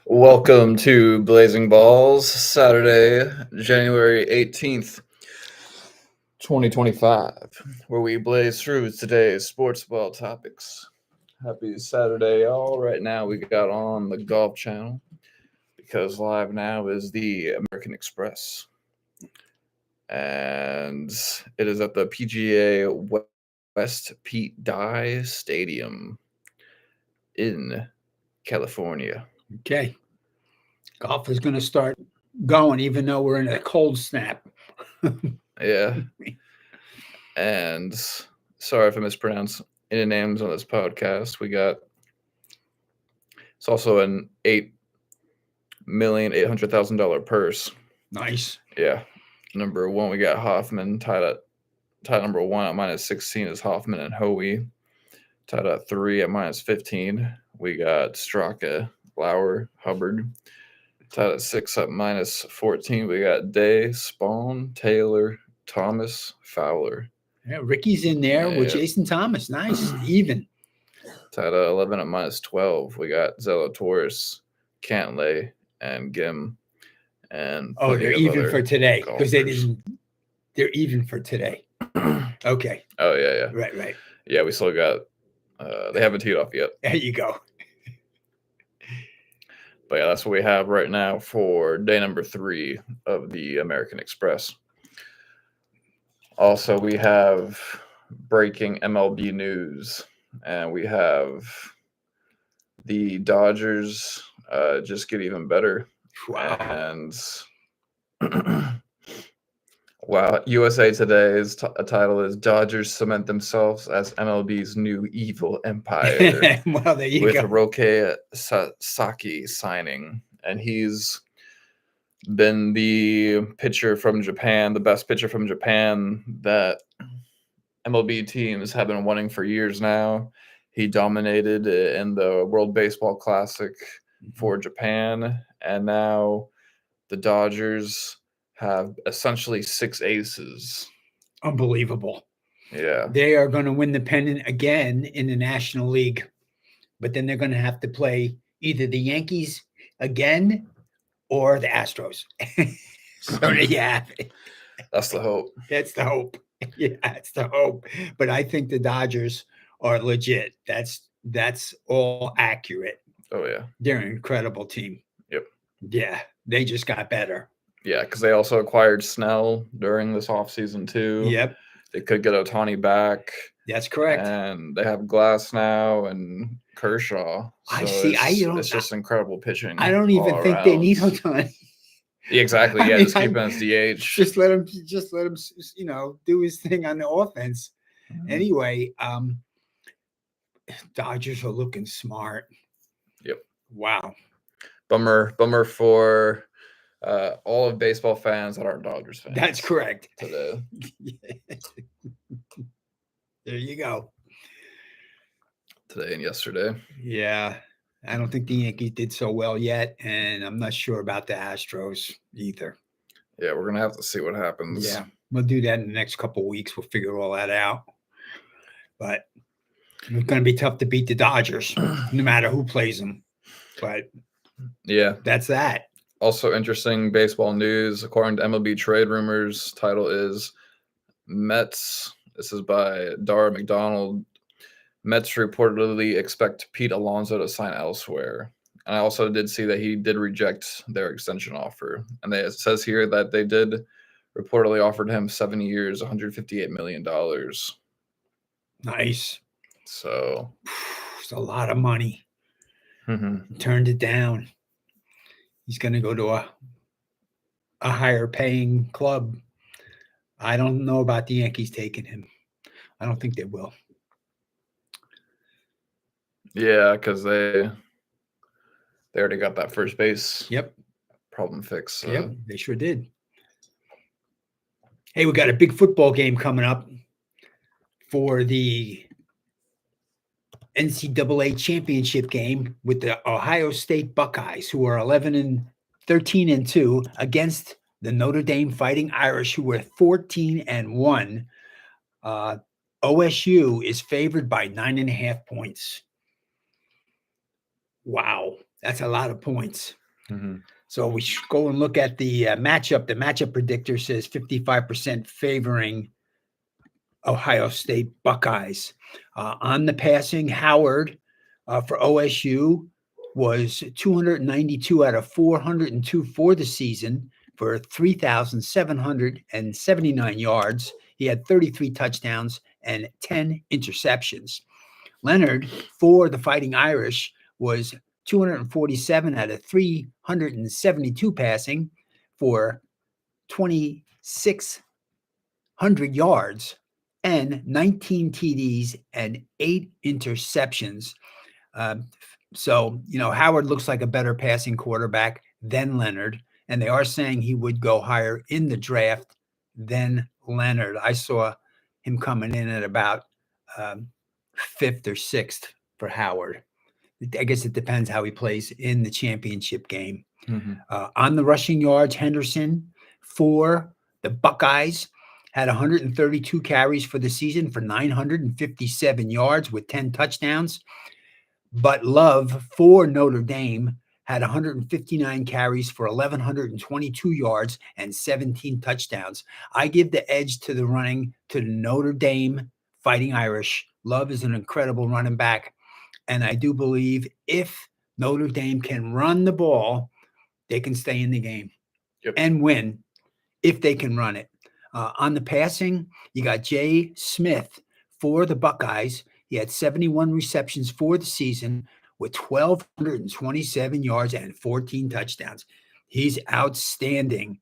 Welcome to Blazing Balls, Saturday, January 18th, 2025, where we blaze through today's sports ball topics. Happy Saturday, y'all. Right now, we got on the Golf Channel because live now is the American Express. And it is at the PGA West Pete Dye Stadium in California. Okay. Golf is going to start going, even though we're in a cold snap. Yeah. And sorry if I mispronounce any names on this podcast. It's also an $8,800,000 purse. Nice. Yeah. Number one, we got Hoffman tied number one at minus 16 is Hoffman and Hoey. Tied at 3 at minus 15. We got Straka, Lauer, Hubbard. Tied at 6 at minus 14. We got Day, Spawn, Taylor, Thomas, Fowler. Yeah, Ricky's in there with Jason Thomas. Nice. Even. Tied at 11 at minus 12. We got Zalatoris, Cantlay, and Gim. And they're even for today because they're even for today. Okay. Oh, yeah. Right. Yeah, we still got, they haven't teed off yet. There you go. But yeah, that's what we have right now for day number 3 of the American Express. Also, we have breaking MLB news, and we have the Dodgers just get even better. Wow. And wow, USA Today's title is Dodgers cement themselves as MLB's new evil empire. Well, there you with go. Roque Sasaki signing, and he's been the pitcher from Japan, the best pitcher from Japan that MLB teams have been wanting for years now. He dominated in the World Baseball Classic for Japan, and now the Dodgers have essentially 6 aces. Unbelievable. Yeah. They are going to win the pennant again in the National League, but then they're going to have to play either the Yankees again or the Astros. So there you have it. That's the hope. That's the hope. Yeah, that's the hope. But I think the Dodgers are legit. That's all accurate. Oh, yeah. They're an incredible team. Yep. Yeah, they just got better. Yeah, because they also acquired Snell during this offseason too. Yep. They could get Ohtani back. That's correct. And they have Glass now and Kershaw. So I see. It's just incredible pitching. I don't even think they need Ohtani. Exactly. Yeah, just keep him as DH. Just let him, do his thing on the offense. Mm-hmm. Anyway, Dodgers are looking smart. Yep. Wow. Bummer for all of baseball fans that aren't Dodgers fans. That's correct. Today. There you go. Today and yesterday. Yeah. I don't think the Yankees did so well yet, and I'm not sure about the Astros either. Yeah, we're going to have to see what happens. Yeah, we'll do that in the next couple of weeks. We'll figure all that out. But it's going to be tough to beat the Dodgers, no matter who plays them. But yeah, that's that. Also interesting baseball news. According to MLB Trade Rumors, title is Mets. This is by Dara McDonald. Mets reportedly expect Pete Alonso to sign elsewhere. And I also did see that he did reject their extension offer. And it says here that they did reportedly offered him 7 years, $158 million. Nice. So it's a lot of money. Mm-hmm. He turned it down. He's going to go to a higher paying club. I don't know about the Yankees taking him. I don't think they will. Yeah, because they already got that first base problem fixed. So. Yep, they sure did. Hey, we got a big football game coming up for the NCAA championship game with the Ohio State Buckeyes, who are 13-2 against the Notre Dame Fighting Irish, who were 14-1. OSU is favored by 9.5 points. Wow, that's a lot of points. Mhm. So we should go and look at the matchup. The matchup predictor says 55% favoring Ohio State Buckeyes. On the passing, Howard for OSU was 292 out of 402 for the season for 3,779 yards. He had 33 touchdowns and 10 interceptions. Leonard for the Fighting Irish was 247 out of 372 passing for 2,600 yards and 19 TDs and 8 interceptions. So, Howard looks like a better passing quarterback than Leonard, and they are saying he would go higher in the draft than Leonard. I saw him coming in at about fifth or sixth for Howard. I guess it depends how he plays in the championship game. Mhm. On the rushing yards, Henderson for the Buckeyes had 132 carries for the season for 957 yards with 10 touchdowns. But Love for Notre Dame had 159 carries for 1,122 yards and 17 touchdowns. I give the edge to the running to the Notre Dame Fighting Irish. Love is an incredible running back. And I do believe if Notre Dame can run the ball, they can stay in the game and win if they can run it. On the passing, you got Jay Smith for the Buckeyes. He had 71 receptions for the season with 1,227 yards and 14 touchdowns. He's outstanding.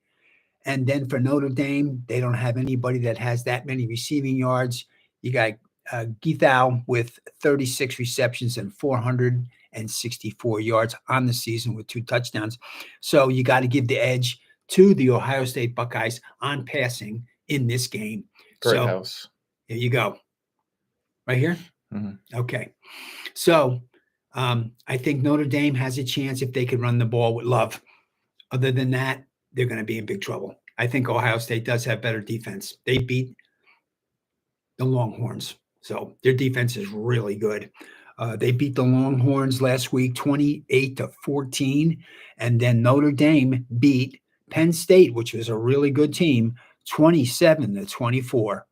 And then for Notre Dame, they don't have anybody that has that many receiving yards. You got Githau with 36 receptions and 464 yards on the season with 2 touchdowns. So you got to give the edge to the Ohio State Buckeyes on passing in this game. Great So house. there you go. Right here? Mhm. Okay. So I think Notre Dame has a chance if they could run the ball with Love. Other than that, they're going to be in big trouble. I think Ohio State does have better defense. They beat the Longhorns. So their defense is really good. They beat the Longhorns last week 28-14. And then Notre Dame beat Penn State, which was a really good team, 27-24.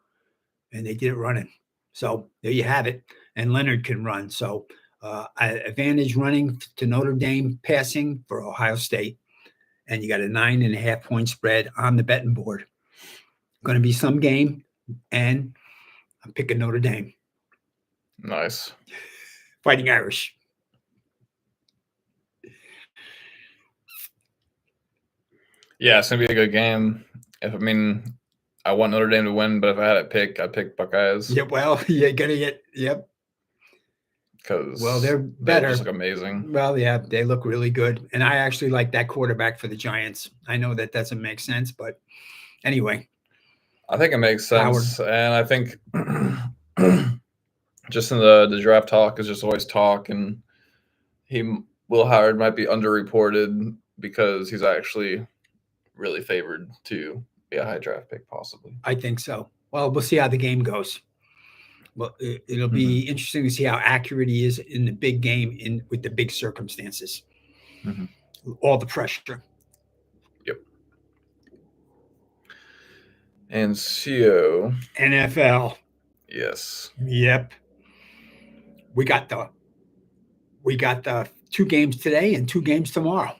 And they did it running. So there you have it. And Leonard can run. So advantage running to Notre Dame, passing for Ohio State. And you got a 9.5 point spread on the betting board. Going to be some game. And I'm picking Notre Dame. Nice. Fighting Irish. Yeah, it's gonna be a good game. I want Notre Dame to win, but if I had to pick, I'd pick Buckeyes. Yeah, well, you're gonna get Because they're better. They just look amazing. Well, yeah, they look really good, and I actually like that quarterback for the Giants. I know that doesn't make sense, but anyway, I think it makes sense, and I think just in the draft talk is just always talk, and Will Howard might be underreported because he's actually really favored to be a high draft pick, possibly. I think so. Well, we'll see how the game goes. Well, it'll be interesting to see how accurate he is in the big game with the big circumstances. All the pressure. Yep. And so NFL. Yes. Yep. We got the 2 games today and 2 games tomorrow.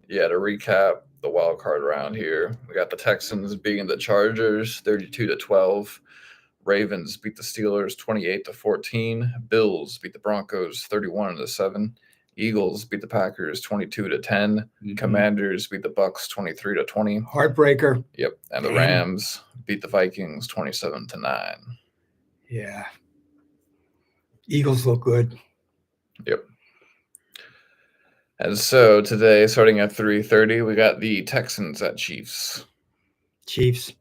Yeah, to recap the wild card round here, we got the Texans beating the Chargers 32-12. Ravens beat the Steelers 28-14. Bills beat the Broncos 31-7. Eagles beat the Packers 22-10. Commanders beat the Bucks 23-20. Heartbreaker. Yep, and the Rams beat the Vikings 27-9. Yeah. Eagles look good. Yep. And so today, starting at 3:30, we got the Texans at Chiefs. Chiefs.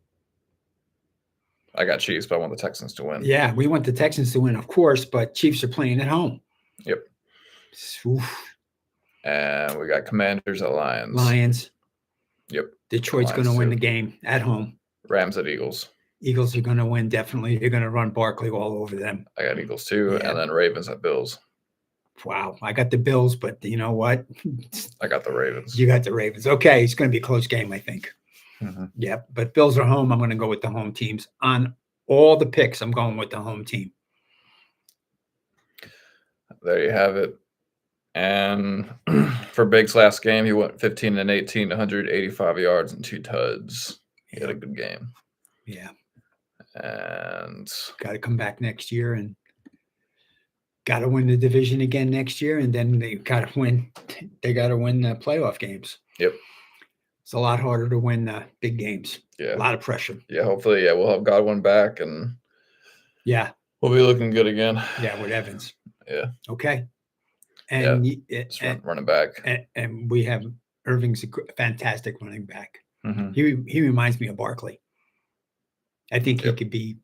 I got Chiefs, but I want the Texans to win. Yeah, we want the Texans to win, of course, but Chiefs are playing at home. Yep. Oof. And we got Commanders at Lions. Lions. Yep. Detroit's going to win the game at home. Rams at Eagles. Eagles are going to win, definitely. They're going to run Barkley all over them. I got Eagles too. Yeah. And then Ravens at Bills. Wow. I got the Bills, but you know what? I got the Ravens. You got the Ravens. Okay, it's going to be a close game, I think. Mhm. Yeah, but Bills are home. I'm going to go with the home teams on all the picks. I'm going with the home team. There you have it. And for Big's last game, he went 15 and 18, 185 yards and 2 tuds. He had a good game. Yeah, And got to come back next year and got to win the division again next year, and then they got to win. They got to win the playoff games. yep. It's a lot harder to win big games. Yeah. A lot of pressure. Yeah, hopefully, we'll have Godwin back and Yeah, we'll be looking good again. yeah, with Evans. Yeah. Okay. And Just running back. And we have Irving's a fantastic running back. Mhm. He reminds me of Barkley. I think he Yep. could be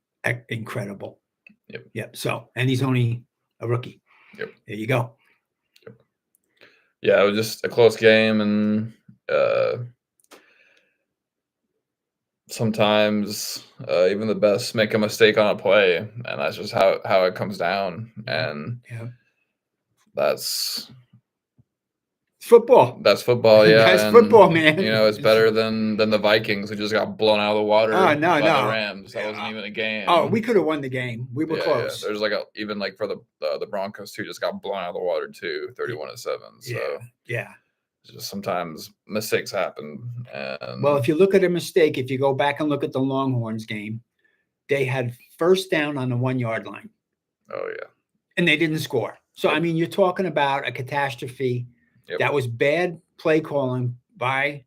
incredible. Yep. Yep. So, and he's only a rookie. Yep. There you go. Yep. Yeah, it was just a close game, and sometimes even the best make a mistake on a play, and that's just how it comes down. And Yeah. that's Football. football. Yeah, That's and, football, man. You know, it's better than the Vikings who just got blown out of the water Oh, no, by no. the Rams. That wasn't even a game. Oh, we could have won the game. We were close. Yeah. There's like even like for the Broncos too, just got blown out of the water too, 31-7. So yeah. just sometimes mistakes happen. And Well, if you look at a mistake, if you go back and look at the Longhorns game, they had first down on the 1 yard line. Oh yeah. And they didn't score. So I mean, you're talking about a catastrophe. Yep. That was bad play calling by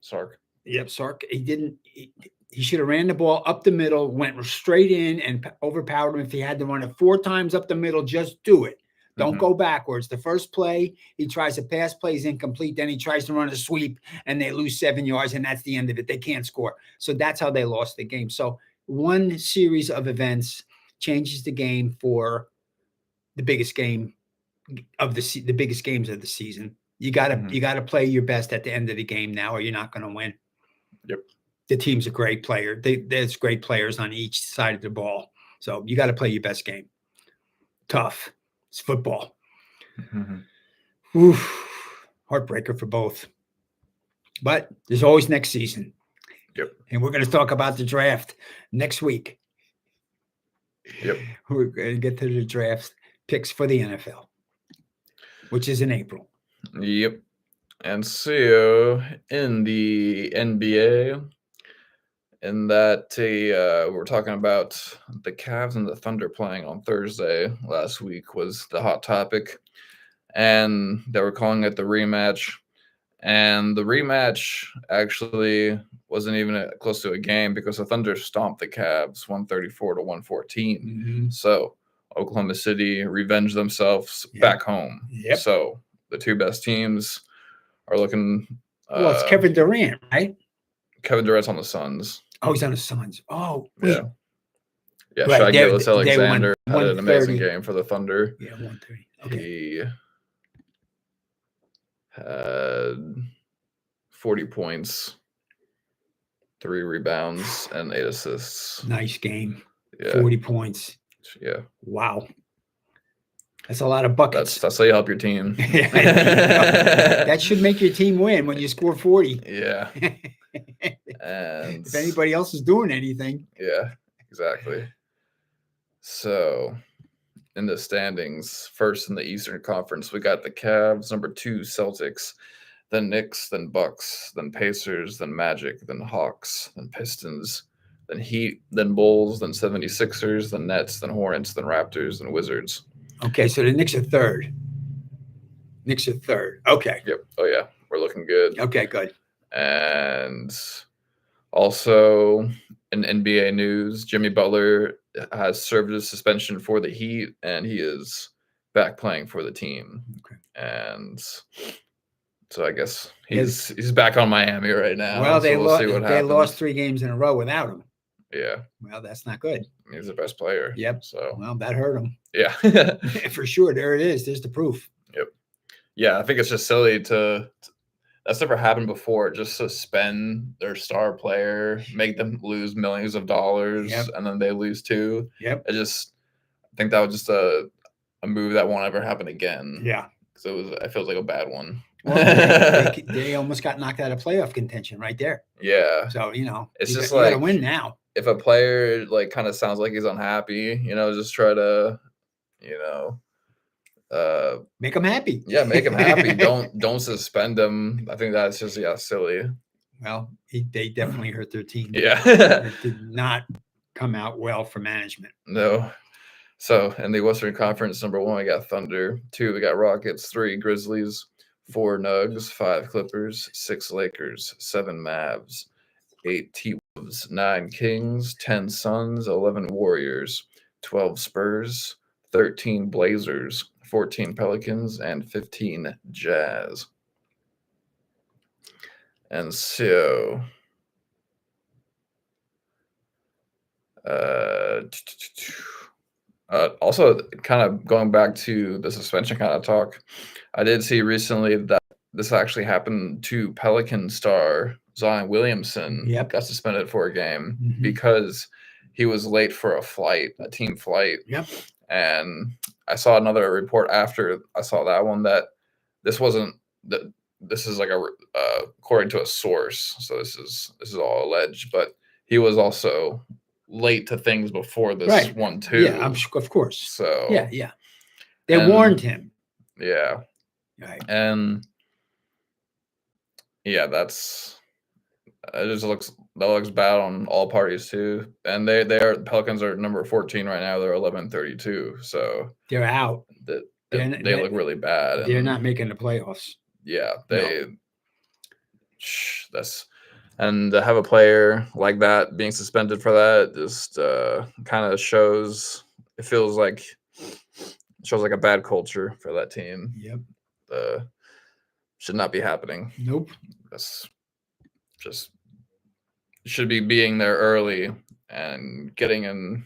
Sark. Yep, Sark. He didn't. He should have ran the ball up the middle, went straight in, and overpowered him. If he had to run it 4 times up the middle, just do it. Don't go backwards. The first play, he tries to pass, plays incomplete. Then he tries to run a sweep, and they lose 7 yards, and that's the end of it. They can't score. So that's how they lost the game. So one series of events changes the game for the biggest game of the biggest games of the season. You gotta play your best at the end of the game now, or you're not going to win. Yep. The team's a great player. There's great players on each side of the ball, so you got to play your best game. Tough. It's football. Oof. Heartbreaker for both. But there's always next season. Yep. And we're going to talk about the draft next week. Yep. We're going to get to the draft picks for the NFL, which is in April. Yep. And so in the NBA, in that we're talking about the Cavs and the Thunder playing on Thursday last week was the hot topic. And they were calling it the rematch. And the rematch actually wasn't even close to a game because the Thunder stomped the Cavs 134-114. So Oklahoma City revenged themselves back home. Yep. So the two best teams are looking. Well, it's Kevin Durant, right? Kevin Durant's on the Suns. Oh, he's on the Suns. Oh, wait. Yeah. Shai Gilgeous-Alexander had an amazing game for the Thunder. Yeah, 130. Okay. He had 40 points, 3 rebounds, and 8 assists. Nice game. Yeah. 40 points. Yeah. Wow. That's a lot of buckets. That's how you help your team. That should make your team win when you score 40. Yeah. And if anybody else is doing anything. Yeah, exactly. So in the standings, first in the Eastern Conference, we got the Cavs, number 2, Celtics, then Knicks, then Bucks, then Pacers, then Magic, then Hawks, then Pistons, then Heat, then Bulls, then 76ers, then Nets, then Hornets, then Raptors, then Wizards. Okay, so the Knicks are third. Okay. Yep. Oh, yeah. We're looking good. Okay, good. And also in NBA news, Jimmy Butler has served his suspension for the Heat, and he is back playing for the team. Okay. And so I guess he's back on Miami right now. Well, we'll see what happens. They lost 3 games in a row without him. Yeah. Well, that's not good. He's the best player. Yep. So well, that hurt him. Yeah. For sure. There it is. There's the proof. Yep. Yeah, I think it's just silly that's never happened before. Just suspend their star player, make them lose millions of dollars, and then they lose too. Yep. I think that was just a a move that won't ever happen again. Yeah. Because it feels like a bad one. Well, they almost got knocked out of playoff contention right there. Yeah. So It's just you got to like win now. if a player like kind of sounds like he's unhappy, just try to, make them happy. Yeah, make him happy. Don't suspend him. I think that's just silly. Well, they definitely hurt their team. Yeah. It did not come out well for management. No. So in the Western Conference, number 1 we got Thunder, 2 we got Rockets, 3 Grizzlies, 4 Nugs, 5 Clippers, 6 Lakers, 7 Mavs, 8 T-Wolves, 9 Kings, 10 Suns, 11 Warriors, 12 Spurs, 13 Blazers, 14 Pelicans, and 15 Jazz. And so also kind of going back to the suspension kind of talk, I did see recently that this actually happened to Pelican star Zion Williamson. Yep. Got suspended for a game because he was late for a team flight. Yep. And I saw another report after I saw that one that this wasn't that. This is like according to a source, so this is all alleged, but he was also late to things before this one too. Yeah, of course. So yeah, they warned him. Yeah, right. And yeah, that looks bad on all parties too. And the Pelicans are number 14 right now. They're 11-32, so they're out. They look really bad. They're not making the playoffs. Yeah, and to have a player like that being suspended for that just kind of shows like a bad culture for that team. Yep. Should not be happening. Nope. That's just should be being there early and getting in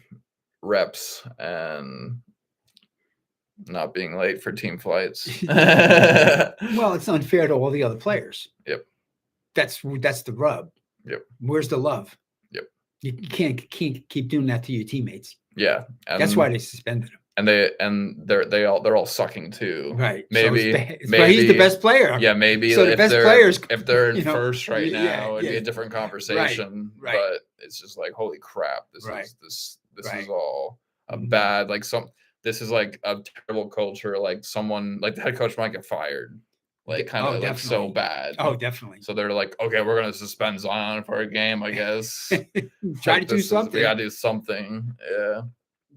reps and not being late for team flights. Well, it's unfair to all the other players. Yep. That's the rub. Yep. Where's the love? Yep. You can't keep doing that to your teammates. Yeah. That's why they suspended him. And they're all sucking too. Right. Maybe he's the best player. Yeah, maybe so the best players, if they're in first right now, it'd be a different conversation. Right. But it's just like, holy crap, this is all a bad this is like a terrible culture. Like someone like the head coach might get fired. Like kind of like so bad. Oh, definitely. So they're like, okay, we're gonna suspend Zion for a game, I guess. Try to do something. We gotta do something. Yeah.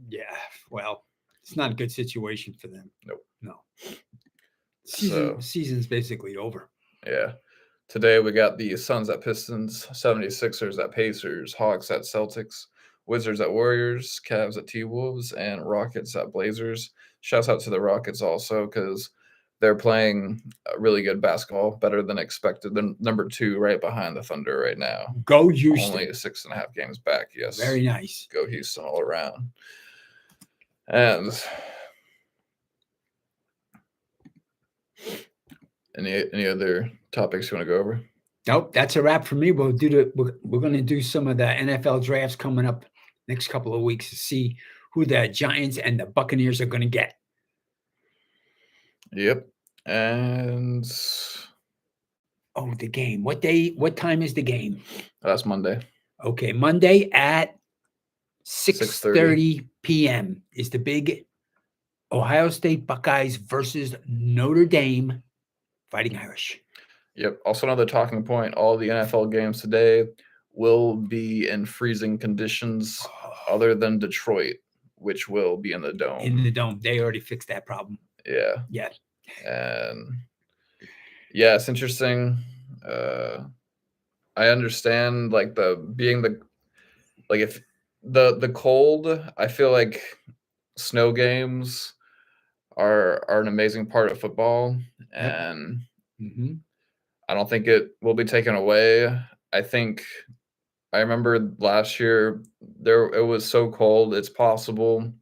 Yeah. Well, it's not a good situation for them. Nope. No. Season's basically over. Yeah. Today we got the Suns at Pistons, 76ers at Pacers, Hawks at Celtics, Wizards at Warriors, Cavs at T-Wolves, and Rockets at Blazers. Shouts out to the Rockets also because they're playing really good basketball, better than expected. They're number 2 right behind the Thunder right now. Go Houston. Only 6.5 games back, yes. Very nice. Go Houston all around. And any other topics you want to go over? Nope, that's a wrap for me. We're going to do some of the NFL drafts coming up next couple of weeks to see who the Giants and the Buccaneers are going to get. Yep. And the game. What time is the game? That's Monday. Okay, Monday at 6:30 p.m. is the big Ohio State Buckeyes versus Notre Dame Fighting Irish. Yep. Also another talking point, all the NFL games today will be in freezing conditions other than Detroit, which will be in the dome. In the dome. They already fixed that problem. Yeah. Yeah. And yeah, it's interesting. I understand like if the cold, I feel like snow games are an amazing part of football. And I don't think it will be taken away. I remember last year it was so cold. It's possible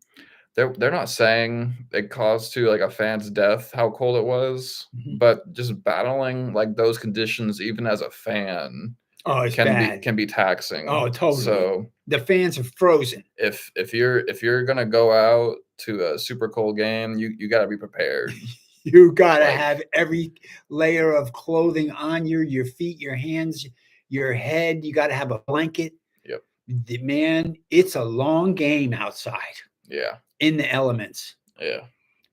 they're not saying it caused to like a fan's death how cold it was, but just battling like those conditions even as a fan can be taxing. Oh, totally. So the fans are frozen. If you're gonna go out to a super cold game, you got to be prepared. You got to Like- have every layer of clothing on you, your feet, your hands, your head. You got to have a blanket. Yep. Man, it's a long game outside Yeah. in the elements. Yeah.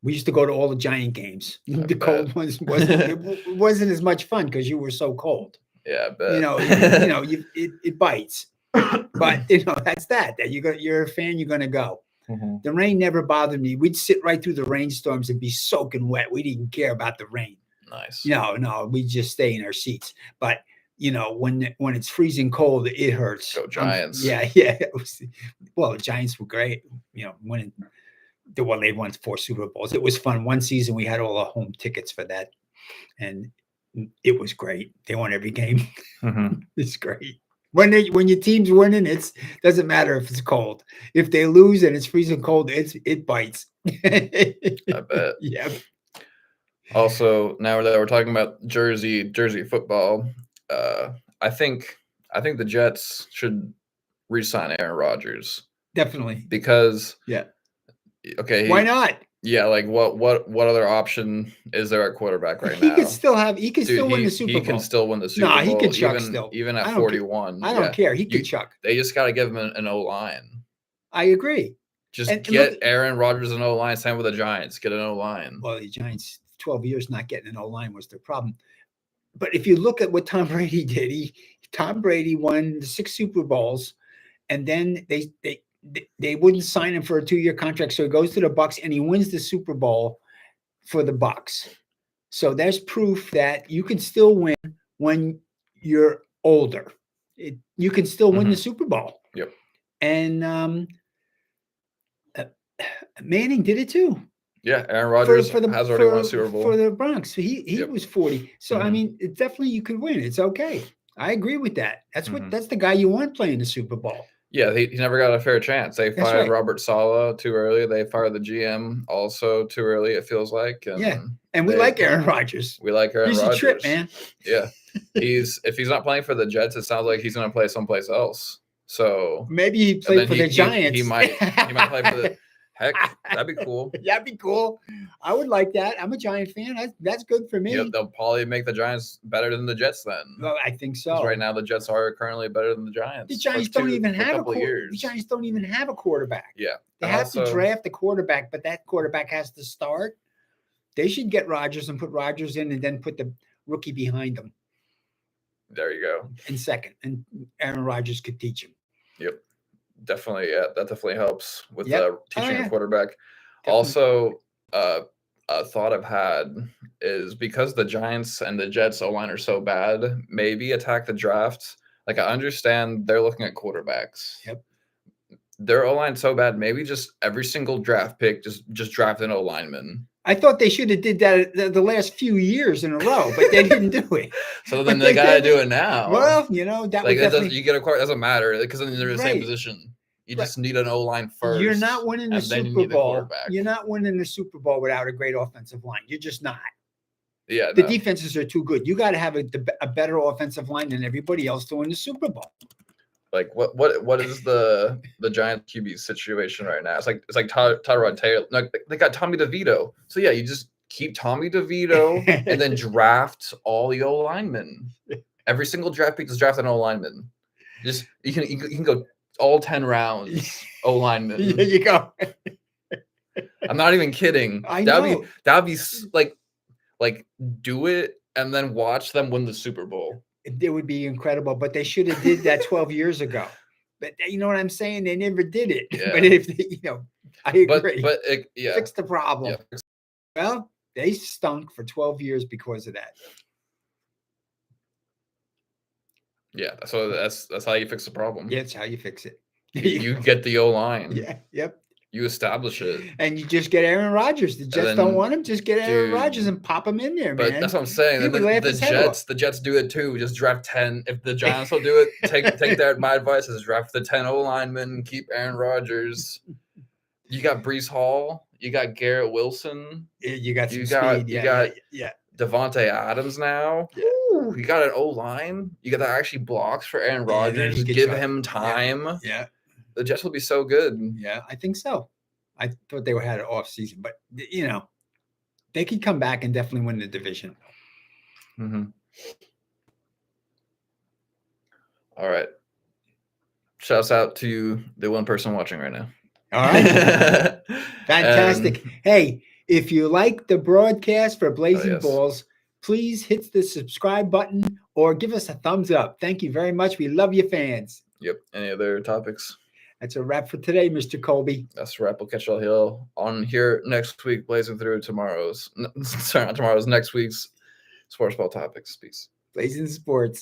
We used to go to all the Giant games. I The cold bet. ones wasn't as much fun because you were so cold. Yeah, I bet. You know, it bites. But that's that. That you're a fan, you're gonna go. Mhm. The rain never bothered me. We'd sit right through the rainstorms and be soaking wet. We didn't care about the rain. Nice. No, we just stay in our seats. But when it's freezing cold, it hurts. Go Giants. Yeah. Well, the Giants were great. Winning. Well, they won 4 Super Bowls. It was fun. One season we had all the home tickets for that, and it was great. They won every game. Mhm. It's great. When your team's winning, it doesn't matter if it's cold. If they lose and it's freezing cold, it bites. I bet. Yeah. Also, now that we're talking about Jersey football, I think the Jets should re-sign Aaron Rodgers Definitely. because Yeah. Okay. Why not? Yeah, like what other option is there at quarterback right He now? can still win the Super Bowl. He can still win the Super Nah, Bowl. he can chuck still. Even I at don't 41. I don't care. He can chuck. They just got to give him an O-line. I agree. Just And get look- Aaron Rodgers an O-line. Same with the Giants. Get an O-line. Well, the Giants, 12 years not getting an O-line was their problem. But if you look at what Tom Brady did, Tom Brady won the 6 Super Bowls, and then they wouldn't sign him for a 2-year contract, so he goes to the Bucs and he wins the Super Bowl for the Bucs. So there's proof that you can still win when you're older. You can still win the Super Bowl. Yep. And Manning did it too. Yeah, Aaron Rodgers has already won a Super Bowl for the Bronx. He Yep. was 40. So I Mhm. mean, it definitely you could win. It's okay. I agree with that. That's Mhm. that's the guy you want playing the Super Bowl. Yeah, he never got a fair chance. They That's fired right. Robert Saleh too early. They fired the GM also too early, it feels like. And Yeah. And we they- like Aaron Rodgers. We like Aaron He's Rodgers. a trip, man. Yeah. If he's not playing for the Jets, it sounds like he's going to play someplace else. So Maybe he played for the Giants. He might play for the heck. That'd be cool. That'd be cool. I would like that. I'm a Giant fan. That's good for me. Yep, they'll probably make the Giants better than the Jets then. Well, I think 'Cause so. right now, the Jets are currently better than the Giants. The Giants don't even have a years. The Giants don't even have a quarterback. Yeah, They and have to also- draft a quarterback, but that quarterback has to start. They should get Rodgers and put Rodgers in, and then put the rookie behind him There you go. in second, and Aaron Rodgers could teach him. Yep, definitely. Yeah, that definitely helps with Yep. teaching yeah. a quarterback. Definitely. Also, a thought I've had is because the Giants and the Jets O-line are so bad, maybe attack the draft. Like I understand they're looking at quarterbacks. Yep. Their O-line so bad, maybe just every single draft pick just draft an O-lineman. I thought they should have did that the last few years in a row, but they didn't do it. So then they got to do it now. Well, that like would definitely. you get a quarter, doesn't matter because then they're in the same Right. position. You Right. just need an O-line first. You're not winning the and then you Super need a Bowl. quarterback. You're not winning the Super Bowl without a great offensive line. You're just not. Yeah, The no. defenses are too good. You got to have a better offensive line than everybody else to win the Super Bowl. Like what is the Giants QB situation right now? It's like Tyrod Taylor. Like they got Tommy DeVito. So yeah, you just keep Tommy DeVito and then draft all the O linemen. Every single draft pick just draft an O lineman. Just you can go all 10 rounds O linemen. There you go. I'm not even kidding. I That'd know. be like do it and then watch them win the Super Bowl. It would be incredible, but they should have did that 12 years ago. But you know what I'm saying? They never did it. Yeah. But if they, I agree. But yeah. Fix the problem. Yeah. Well, they stunk for 12 years because of that. Yeah, so that's how you fix the problem. Yeah, it's how you fix it. You get the O line. Yeah, yep. You establish it. And you just get Aaron Rodgers. The Jets don't want him. Just get Aaron dude, Rodgers and pop him in there, But man. that's what I'm saying. He would laugh his head off. The Jets do it too. Just draft 10. If the Giants will do it, take that. My advice is draft the 10 O linemen. Keep Aaron Rodgers. You got Brees Hall. You got Garrett Wilson. You got some You speed. got Yeah. Devontae Adams now. Yeah. Ooh, you got an O line. You got that actually blocks for Aaron Yeah, then Rodgers. he could Give try. him time. Yeah. The Jets will be so good. Yeah, I think so. I thought they had an off season, but they could come back and definitely win the division. Mm-hmm. All right. Shouts out to the one person watching right now. All right. Fantastic. Hey, if you like the broadcast for Blazing Balls, please hit the subscribe button or give us a thumbs up. Thank you very much. We love you, fans. Yep. Any other topics? That's a wrap for today, Mr. Colby. That's a wrap. We'll catch y'all here on here next week, blazing through next week's sports ball topics. Peace. Blazing Sports.